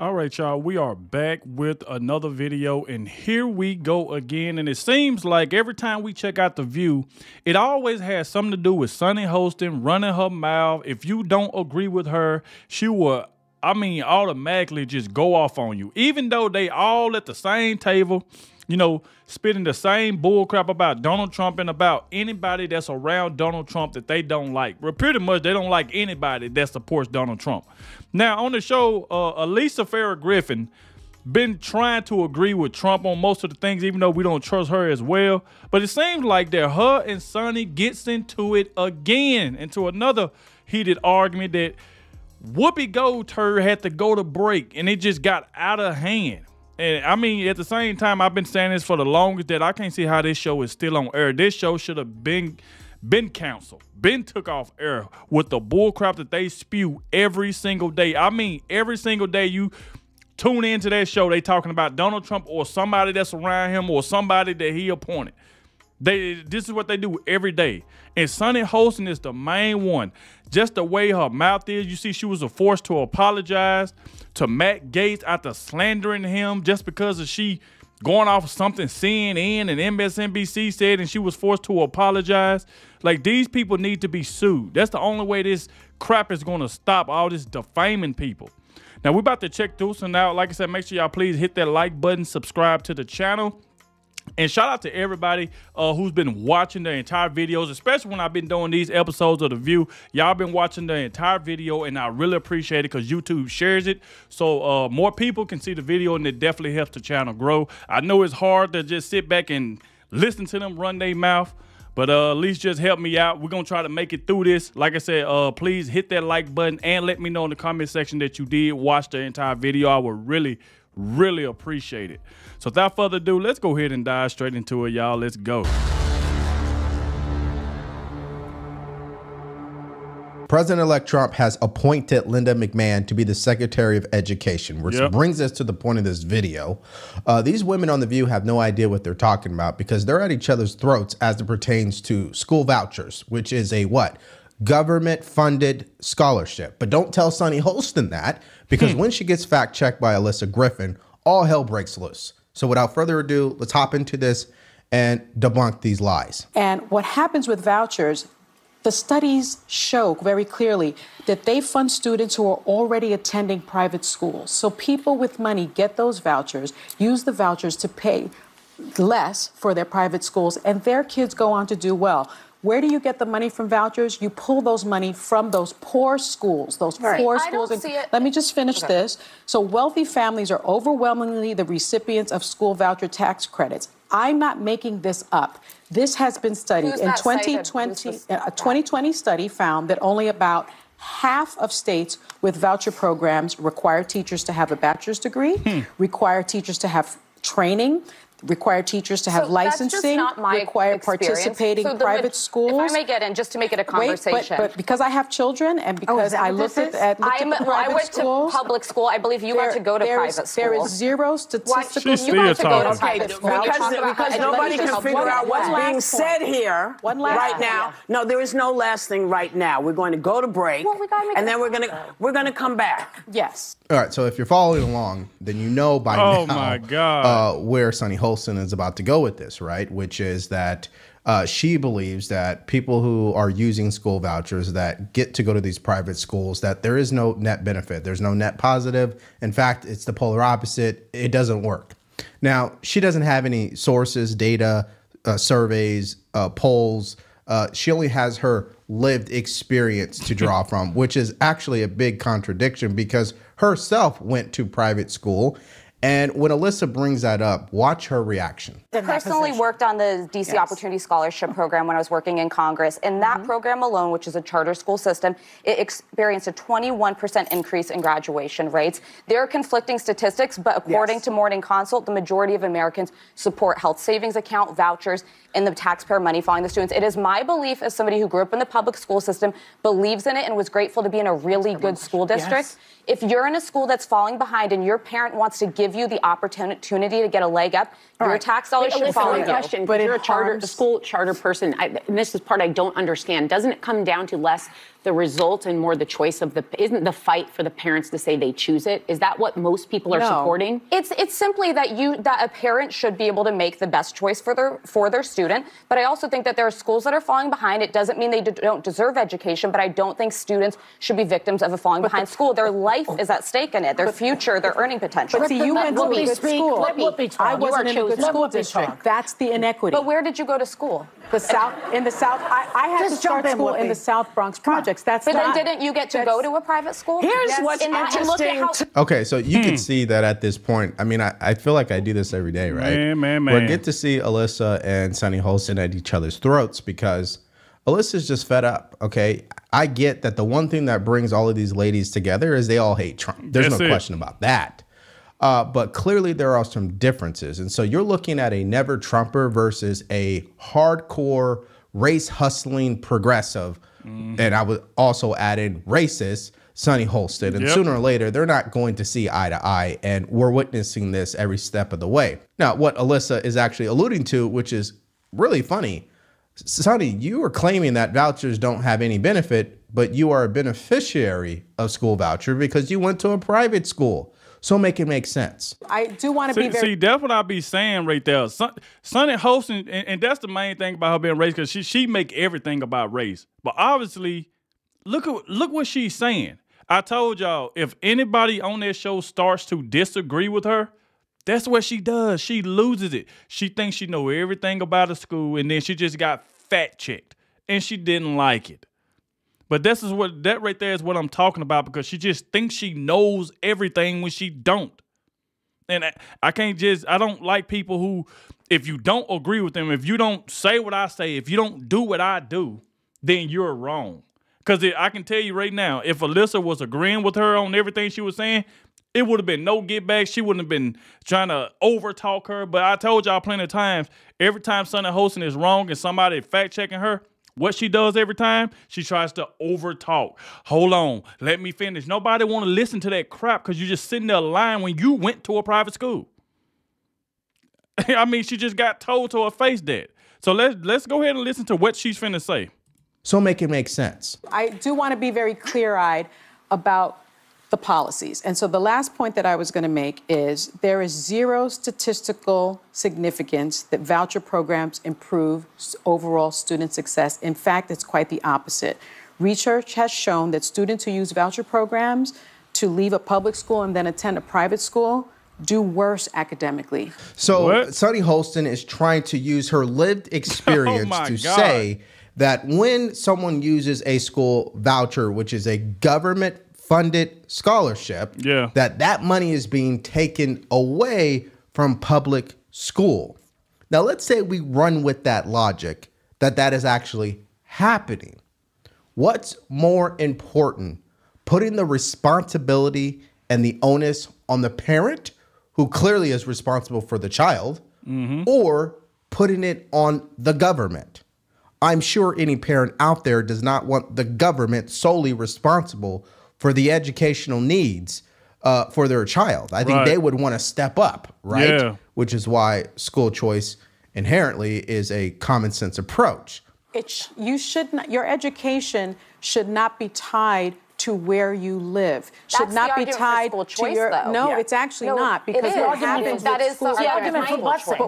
All right, y'all, we are back with another video, and here we go again. And it seems like every time we check out the view, it always has something to do with Sunny Hostin running her mouth. If you don't agree with her, she will, automatically just go off on you. Even though they all at the same table, you know, spitting the same bull crap about Donald Trump and about anybody that's around Donald Trump that they don't like. But pretty much they don't like anybody that supports Donald Trump. Now, on the show, Elisa Farrah Griffin been trying to agree with Trump on most of the things, even though we don't trust her as well. But it seems like that her and Sonny gets into it again, into another heated argument that Whoopi Goldberg had to go to break, and it just got out of hand. And I mean, at the same time, I've been saying this for the longest that I can't see how this show is still on air. This show should have been canceled, been took off air with the bullcrap that they spew every single day. I mean, every single day you tune into that show, they talking about Donald Trump or somebody that's around him or somebody that he appointed. This is what they do every day. And Sunny Hostin is the main one. Just the way her mouth is, you see she was forced to apologize to Matt Gaetz after slandering him just because of she going off of something CNN and MSNBC said, and she was forced to apologize. Like, these people need to be sued. That's the only way this crap is going to stop, all this defaming people. Now, we're about to check through some out. Like I said, make sure y'all please hit that like button, subscribe to the channel. And shout out to everybody who's been watching the entire videos, especially when I've been doing these episodes of The View. Y'all been watching the entire video, and I really appreciate it because YouTube shares it. So more people can see the video, and it definitely helps the channel grow. I know it's hard to just sit back and listen to them run their mouth, but at least just help me out. We're going to try to make it through this. Like I said, please hit that like button and let me know in the comment section that you did watch the entire video. I would really appreciate it. So without further ado, let's go ahead and dive straight into it, y'all. Let's go. President-elect Trump has appointed Linda McMahon to be the Secretary of Education, which brings us to the point of this video. These women on The View have no idea what they're talking about because they're at each other's throats as it pertains to school vouchers, which is a what? Government-funded scholarship. But don't tell Sunny Hostin that, because when she gets fact-checked by Elisa Griffin, all hell breaks loose. So without further ado, let's hop into this and debunk these lies. And what happens with vouchers, the studies show very clearly that they fund students who are already attending private schools. So people with money get those vouchers, use the vouchers to pay less for their private schools, and their kids go on to do well. Where do you get the money from vouchers? You pull those money from those poor schools, those poor schools. Let me just finish this. So wealthy families are overwhelmingly the recipients of school voucher tax credits. I'm not making this up. This has been studied. In 2020, a 2020 study found that only about half of states with voucher programs require teachers to have a bachelor's degree, require teachers to have training, require teachers to have licensing, require participating private schools. If I may get in, just to make it a conversation. But because I have children and because I looked at I went to public school. I believe you got to go to private school. There is zero statistical. You got to go to private school. Because nobody can figure out what's being said here right now. No, there is no last thing right now. We're going to go to break, and then we're going to come back. Yes. All right, so if you're following along, then you know by now my God. Where Sunny Hostin is about to go with this, right? Which is that she believes that people who are using school vouchers that get to go to these private schools, that there is no net benefit. There's no net positive. In fact, it's the polar opposite. It doesn't work. Now, she doesn't have any sources, data, surveys, polls. She only has her lived experience to draw from, which is actually a big contradiction because herself went to private school. And when Alyssa brings that up, watch her reaction. I personally worked on the DC Opportunity Scholarship Program when I was working in Congress. In that program alone, which is a charter school system, it experienced a 21% increase in graduation rates. There are conflicting statistics, but according to Morning Consult, the majority of Americans support health savings account, vouchers, and the taxpayer money following the students. It is my belief as somebody who grew up in the public school system, believes in it, and was grateful to be in a really good school district. If you're in a school that's falling behind and your parent wants to give you the opportunity to get a leg up, your tax dollars should follow you. But you're a school charter person, and this is part I don't understand. Doesn't it come down to less the result and more the choice of isn't the fight for the parents to say they choose it? Is that what most people are supporting? It's simply that a parent should be able to make the best choice for their student. But I also think that there are schools that are falling behind. It doesn't mean they don't deserve education, but I don't think students should be victims of a falling behind school. Their life is at stake in it, their future, their earning potential. But see, you went to a good school. I wasn't in a good school district. That's the inequity. But where did you go to school? In the South. I had to start school in the South Bronx projects. But then didn't you get to go to a private school? Here's what's interesting. Okay, so you can see that at this point. I mean, I feel like I do this every day, right? Man. We get to see Alyssa and Sunny Hostin at each other's throats because Alyssa's just fed up, okay? I get that the one thing that brings all of these ladies together is they all hate Trump. There's no question about that. But clearly there are some differences. And so you're looking at a never Trumper versus a hardcore race hustling progressive. And I would also add in racist Sunny Hostin. And sooner or later, they're not going to see eye to eye. And we're witnessing this every step of the way. Now, what Alyssa is actually alluding to, which is really funny, Sunny, you are claiming that vouchers don't have any benefit, but you are a beneficiary of school voucher because you went to a private school. So make it make sense. I do want to be very... See, that's what I be saying right there. Sunny Hostin, and that's the main thing about her being race, because she make everything about race. But obviously, look what she's saying. I told y'all, if anybody on this show starts to disagree with her, that's what she does. She loses it. She thinks she know everything about the school, and then she just got fact-checked, and she didn't like it. But that right there is what I'm talking about, because she just thinks she knows everything when she don't. And I don't like people who, if you don't agree with them, if you don't say what I say, if you don't do what I do, then you're wrong. Because I can tell you right now, if Alyssa was agreeing with her on everything she was saying, it would have been no get back. She wouldn't have been trying to overtalk her. But I told y'all plenty of times, every time Sunny Hostin is wrong and somebody fact checking her, what she does every time, she tries to overtalk. Hold on, let me finish. Nobody want to listen to that crap because you're just sitting there lying when you went to a private school. I mean, she just got told to her face that. So let's go ahead and listen to what she's finna say. So make it make sense. I do want to be very clear-eyed about the policies. And so the last point that I was going to make is there is zero statistical significance that voucher programs improve overall student success. In fact, it's quite the opposite. Research has shown that students who use voucher programs to leave a public school and then attend a private school do worse academically. So Sunny Hostin is trying to use her lived experience say that when someone uses a school voucher, which is a government-funded scholarship, that money is being taken away from public school. Now, let's say we run with that logic, that is actually happening. What's more important, putting the responsibility and the onus on the parent, who clearly is responsible for the child, or putting it on the government? I'm sure any parent out there does not want the government solely responsible for the educational needs for their child. I think they would want to step up, right? Yeah. Which is why school choice inherently is a common sense approach. Your education should not be tied to where you live. Should not be tied to your it's actually not, because what happens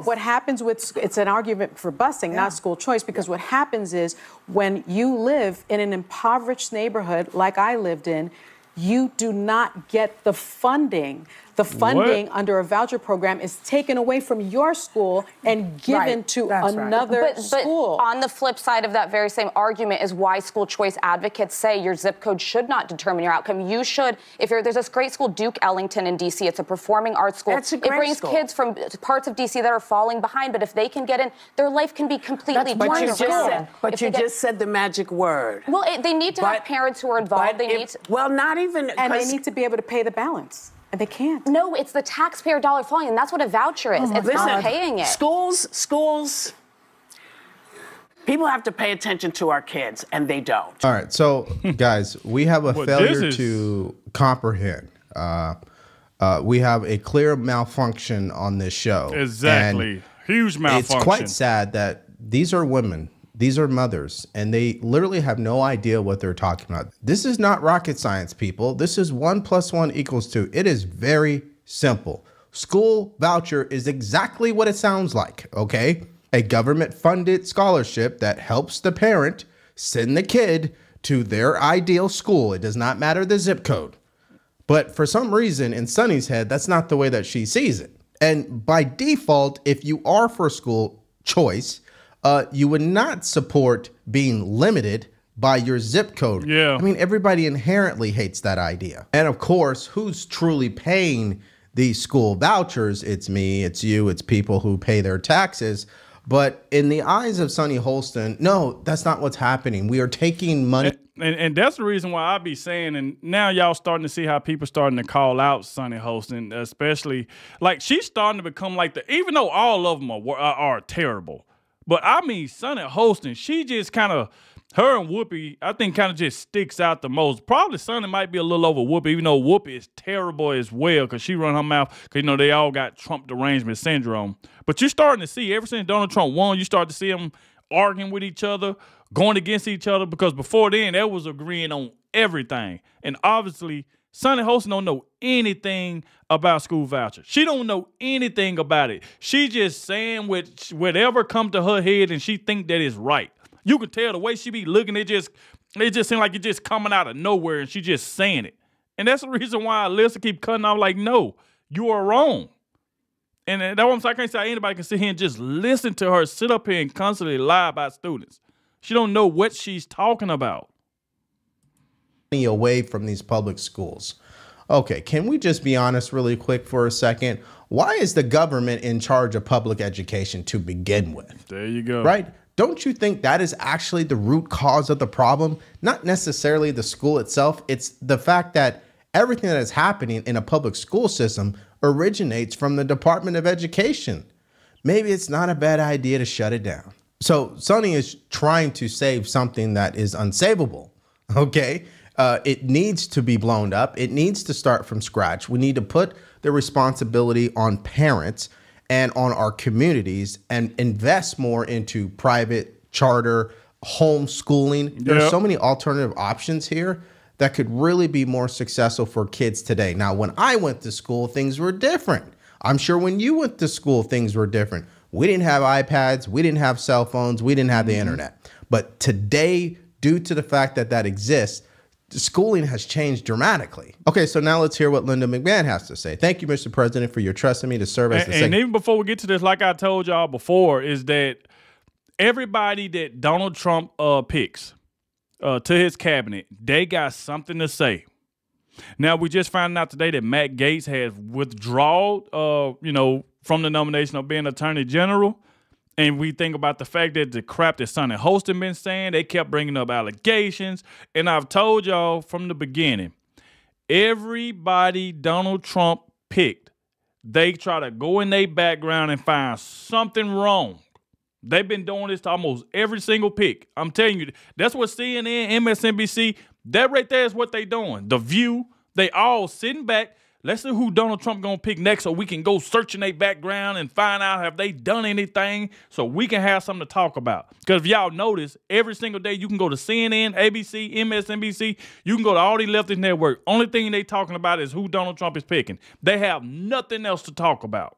what happens with it's an argument for busing, not school choice, because what happens is when you live in an impoverished neighborhood like I lived in, you do not get the funding. The funding under a voucher program is taken away from your school and given to another school. But on the flip side of that very same argument is why school choice advocates say your zip code should not determine your outcome. You should, there's this great school, Duke Ellington in D.C. It's a performing arts school. It brings kids from parts of D.C. that are falling behind, but if they can get in, their life can be completely wonderful. But you just said the magic word. Well, they need to have parents who are involved. They need to be able to pay the balance. And they can't. No, it's the taxpayer dollar falling, and that's what a voucher is. It's not paying it. Schools, people have to pay attention to our kids, and they don't. All right, so guys, we have a failure to comprehend. We have a clear malfunction on this show. Exactly. Huge malfunction. It's quite sad that these are women. These are mothers, and they literally have no idea what they're talking about. This is not rocket science, people. This is 1 + 1 = 2. It is very simple. School voucher is exactly what it sounds like, okay? A government-funded scholarship that helps the parent send the kid to their ideal school. It does not matter the zip code. But for some reason, in Sunny's head, that's not the way that she sees it. And by default, if you are for school choice, you would not support being limited by your zip code. Yeah. I mean, everybody inherently hates that idea. And of course, who's truly paying these school vouchers? It's me, it's you, it's people who pay their taxes. But in the eyes of Sunny Hostin, no, that's not what's happening. We are taking money. And that's the reason why I be saying, and now y'all starting to see how people starting to call out Sunny Hostin, especially, like, she's starting to become like even though all of them are terrible. But I mean, Sunny Hostin, she just kind of, her and Whoopi, I think kind of just sticks out the most. Probably Sunny might be a little over Whoopi, even though Whoopi is terrible as well because she run her mouth, because, you know, they all got Trump derangement syndrome. But you're starting to see, ever since Donald Trump won, you start to see them arguing with each other, going against each other, because before then, they was agreeing on everything. And obviously, Sunny Hostin don't know anything about school vouchers. She don't know anything about it. She just saying whatever come to her head, and she think that is right. You can tell the way she be looking, it just seems like it's just coming out of nowhere, and she just saying it. And that's the reason why Alyssa keep cutting off like, no, you are wrong. And that's what I'm saying. I can't say anybody can sit here and just listen to her sit up here and constantly lie about students. She don't know what she's talking about. Away from these public schools. Okay, can we just be honest really quick for a second? Why is the government in charge of public education to begin with? There you go. Right? Don't you think that is actually the root cause of the problem? Not necessarily the school itself. It's the fact that everything that is happening in a public school system originates from the Department of Education. Maybe it's not a bad idea to shut it down. So Sunny is trying to save something that is unsavable, okay? It needs to be blown up. It needs to start from scratch. We need to put the responsibility on parents and on our communities and invest more into private, charter, homeschooling. There's so many alternative options here that could really be more successful for kids today. Now, when I went to school, things were different. I'm sure when you went to school, things were different. We didn't have iPads. We didn't have cell phones. We didn't have the internet. But today, due to the fact that that exists, schooling has changed dramatically. Okay, so now let's hear what Linda McMahon has to say. Thank you, Mr. President, for your trust in me to serve as the And even before we get to this, like I told y'all before, is that everybody that Donald Trump picks to his cabinet, they got something to say. Now, we just found out today that Matt Gaetz has withdrawn, from the nomination of being Attorney General. And we think about the fact that the crap that Sunny Hostin been saying, they kept bringing up allegations. And I've told y'all from the beginning, everybody Donald Trump picked, they try to go in their background and find something wrong. They've been doing this to almost every single pick. I'm telling you, that's what CNN, MSNBC, that right there is what they doing. The View, they all sitting back. Let's see who Donald Trump gonna pick next so we can go search in their background and find out have they done anything so we can have something to talk about. Because if y'all notice, every single day you can go to CNN, ABC, MSNBC, you can go to all these leftist networks. Only thing they talking about is who Donald Trump is picking. They have nothing else to talk about.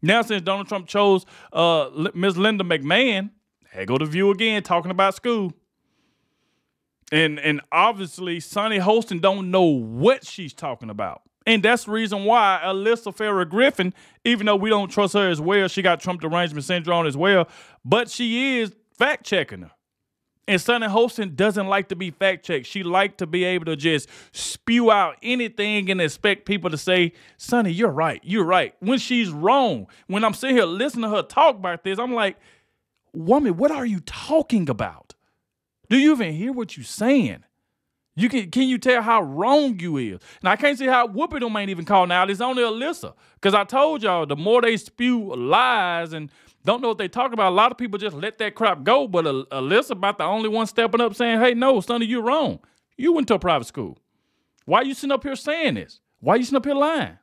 Now, since Donald Trump chose Ms. Linda McMahon, hey, go to View again talking about school. And obviously, Sunny Hostin don't know what she's talking about. And that's the reason why Alyssa Farrah Griffin, even though we don't trust her as well, she got Trump derangement syndrome as well, but she is fact-checking her. And Sunny Hostin doesn't like to be fact-checked. She like to be able to just spew out anything and expect people to say, Sunny, you're right, when she's wrong. When I'm sitting here listening to her talk about this, I'm like, woman, what are you talking about? Do you even hear what you're saying? Can you tell how wrong you is? And I can't see how Whoopi them ain't even calling out. It's only Alyssa. Because I told y'all, the more they spew lies and don't know what they talking about, a lot of people just let that crap go. But Alyssa about the only one stepping up saying, hey, no, Sonny, you're wrong. You went to a private school. Why are you sitting up here saying this? Why are you sitting up here lying?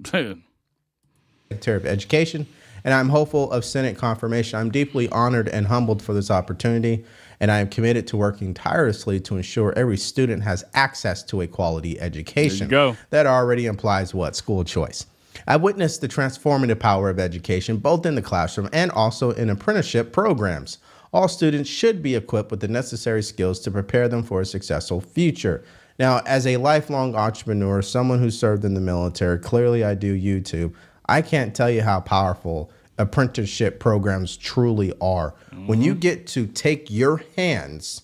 Secretary of Education and I'm hopeful of Senate confirmation. I'm deeply honored and humbled for this opportunity, and I am committed to working tirelessly to ensure every student has access to a quality education. There you go. That already implies what? School choice. I witnessed the transformative power of education, both in the classroom and also in apprenticeship programs. All students should be equipped with the necessary skills to prepare them for a successful future. Now, as a lifelong entrepreneur, someone who served in the military, clearly I do YouTube, I can't tell you how powerful apprenticeship programs truly are. When you get to take your hands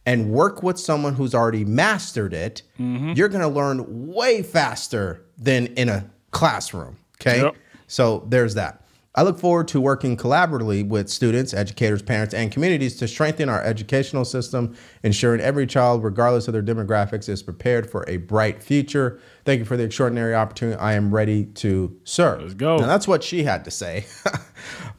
and work with someone who's already mastered it, you're going to learn way faster than in a classroom. Okay. Yep. So there's that. I look forward to working collaboratively with students, educators, parents, and communities to strengthen our educational system, ensuring every child, regardless of their demographics, is prepared for a bright future. Thank you for the extraordinary opportunity. I am ready to serve. Let's go. Now, that's what she had to say.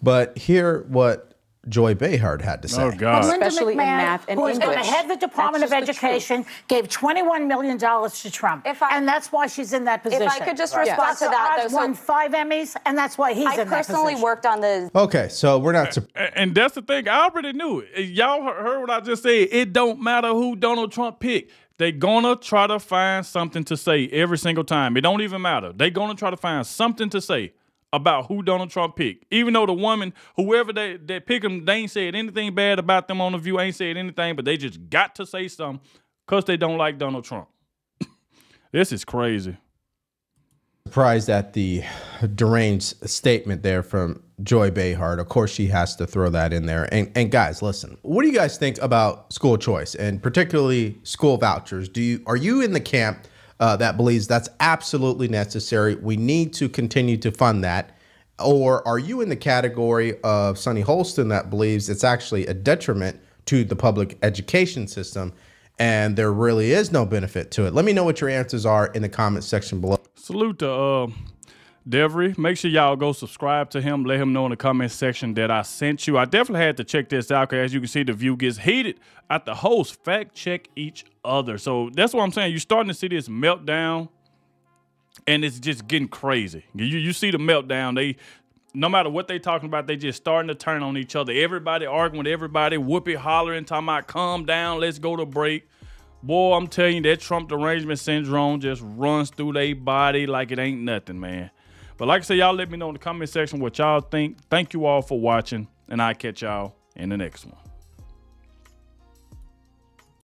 But hear what Joy Behar had to say. Oh, God. Especially in math and who is English. going to head the Department of That's just the Education, gave $21 million to Trump. And that's why she's in that position. If I could just respond to that, though. Won 5 Emmys, and that's why he's in that position. I personally worked on the... Okay, so we're not... And that's the thing. I already knew it. Y'all heard what I just said. It don't matter who Donald Trump picked. They gonna try to find something to say every single time. It don't even matter. They gonna try to find something to say about who Donald Trump picked. Even though the woman, whoever they pick them, they ain't said anything bad about them on The View, ain't said anything, but they just got to say something because they don't like Donald Trump. This is crazy. Surprised at the deranged statement there from Joy Behar. Of course, she has to throw that in there. And guys, listen, what do you guys think about school choice and particularly school vouchers? Are you in the camp that believes that's absolutely necessary? We need to continue to fund that. Or are you in the category of Sonny Hostin that believes it's actually a detriment to the public education system and there really is no benefit to it? Let me know what your answers are in the comment section below. Salute to Devery. Make sure y'all go subscribe to him. Let him know in the comment section that I sent you. I definitely had to check this out because as you can see, The View gets heated at the host. Fact check each other. So that's what I'm saying. You're starting to see this meltdown and it's just getting crazy. You see the meltdown. No matter what they talking about, they just starting to turn on each other. Everybody arguing with everybody, whoopee hollering, talking about calm down, let's go to break. Boy, I'm telling you, that Trump derangement syndrome just runs through their body like it ain't nothing, man. But like I said, y'all let me know in the comment section what y'all think. Thank you all for watching, and I'll catch y'all in the next one.